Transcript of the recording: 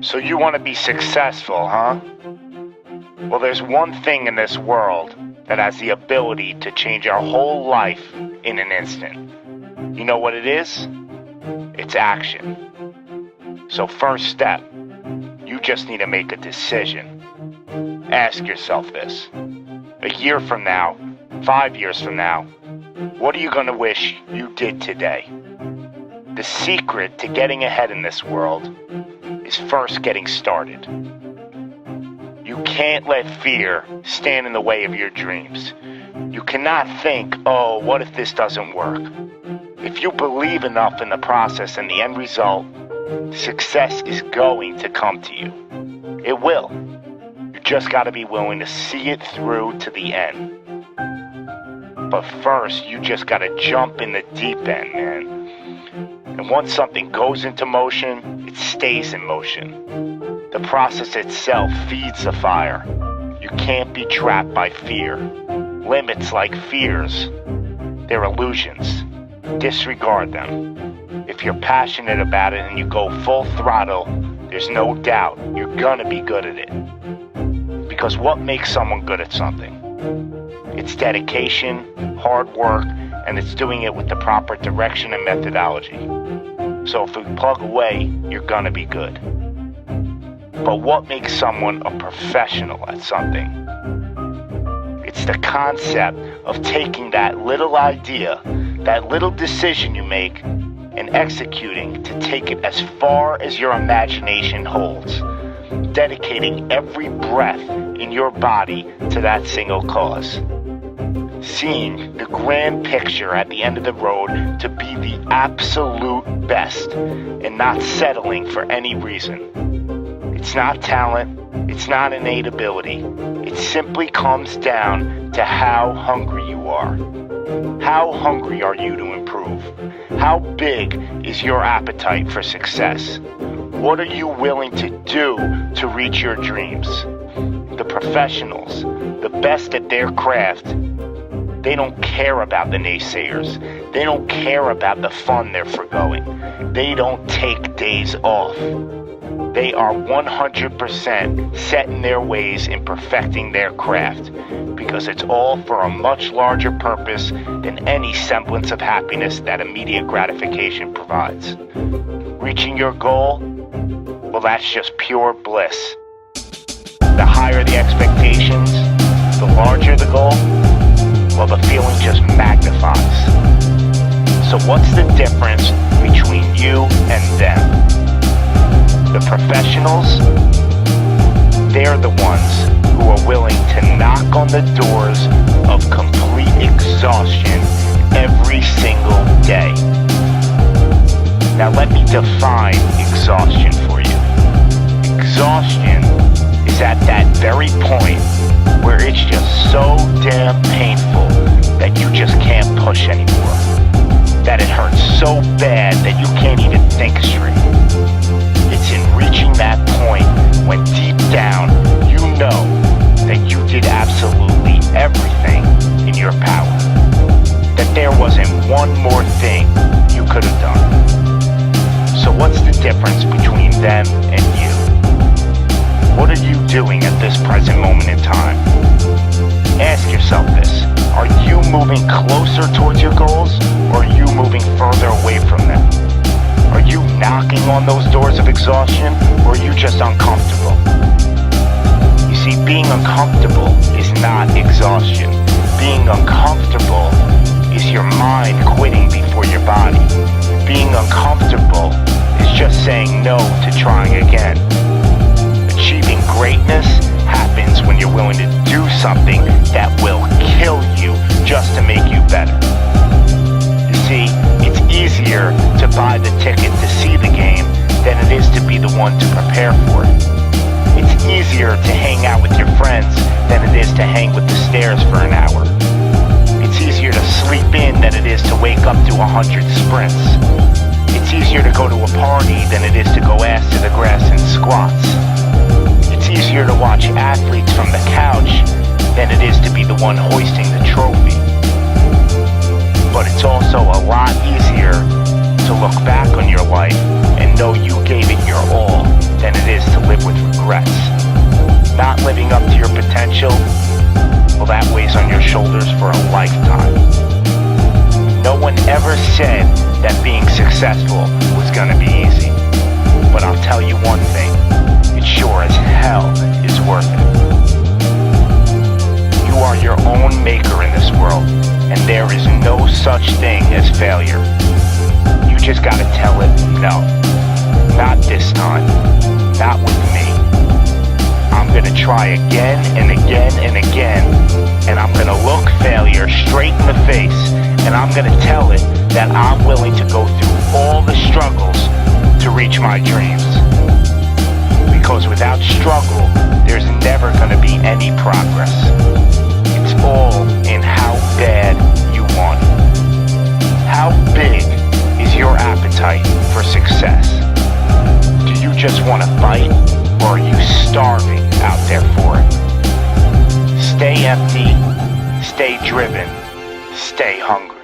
So you want to be successful, huh? Well, there's one thing in this world that has the ability to change our whole life in an instant. You know what it is? It's action. So first step, you just need to make a decision. Ask yourself this. A year from now, 5 years from now, what are you going to wish you did today? The secret to getting ahead in this world is first getting started. You can't let fear stand in the way of your dreams. You cannot think, oh, what if this doesn't work? If you believe enough in the process and the end result, success is going to come to you. It will. You just got to be willing to see it through to the end. But first, you just got to jump in the deep end, man. And once something goes into motion, it stays in motion. The process itself feeds the fire. You can't be trapped by fear. Limits like fears, they're illusions. Disregard them. If you're passionate about it and you go full throttle, there's no doubt you're gonna be good at it. Because what makes someone good at something? It's dedication, hard work, and it's doing it with the proper direction and methodology. So if you plug away, you're gonna be good. But what makes someone a professional at something? It's the concept of taking that little idea, that little decision you make, and executing to take it as far as your imagination holds, dedicating every breath in your body to that single cause. Seeing the grand picture at the end of the road to be the absolute best and not settling for any reason. It's not talent, it's not innate ability. It simply comes down to how hungry you are. How hungry are you to improve? How big is your appetite for success? What are you willing to do to reach your dreams? The professionals, the best at their craft, they don't care about the naysayers. They don't care about the fun they're forgoing. They don't take days off. They are 100% set in their ways in perfecting their craft because it's all for a much larger purpose than any semblance of happiness that immediate gratification provides. Reaching your goal? Well, that's just pure bliss. The higher the expectations, the larger the goal, well, the feeling just magnifies. So what's the difference between you and them? The professionals, they're the ones who are willing to knock on the doors of complete exhaustion every single day. Now let me define exhaustion for you. Exhaustion is at that very point where it's just so damn painful that you just can't push anymore. That it hurts so bad that you can't even think straight. It's in reaching that point when deep down you know that you did absolutely everything in your power. That there wasn't one more thing you could have done. So what's the difference between them and you? What are you doing at this present moment in time? Ask yourself this. Are you moving closer towards your goals, or are you moving further away from them? Are you knocking on those doors of exhaustion, or are you just uncomfortable? You see, being uncomfortable is not exhaustion. Being uncomfortable is your mind quitting before your body. Being uncomfortable is just saying no to trying again. Achieving greatness happens when you're willing to do something that will kill you just to make you better. You see, it's easier to buy the ticket to see the game than it is to be the one to prepare for it. It's easier to hang out with your friends than it is to hang with the stairs for an hour. It's easier to sleep in than it is to wake up to 100 sprints. It's easier to go to a party than it is to go ass to the grass and squats. It's easier to watch athletes from the couch than it is to be the one hoisting the trophy. But it's also a lot easier to look back on your life and know you gave it regrets. Not living up to your potential, well, that weighs on your shoulders for a lifetime. No one ever said that being successful was gonna be easy. But I'll tell you one thing, it sure as hell is worth it. You are your own maker in this world, and there is no such thing as failure. You just gotta tell it, no, not this time, not with me. I'm gonna try again and again and again, and I'm gonna look failure straight in the face, and I'm gonna tell it that I'm willing to go through all the struggles to reach my dreams. Because without struggle, there's never gonna be any progress. It's all in how bad you want it. How big is your appetite for success? Do you just want to fight, or are you starving out there for it? Stay empty, stay driven, stay hungry.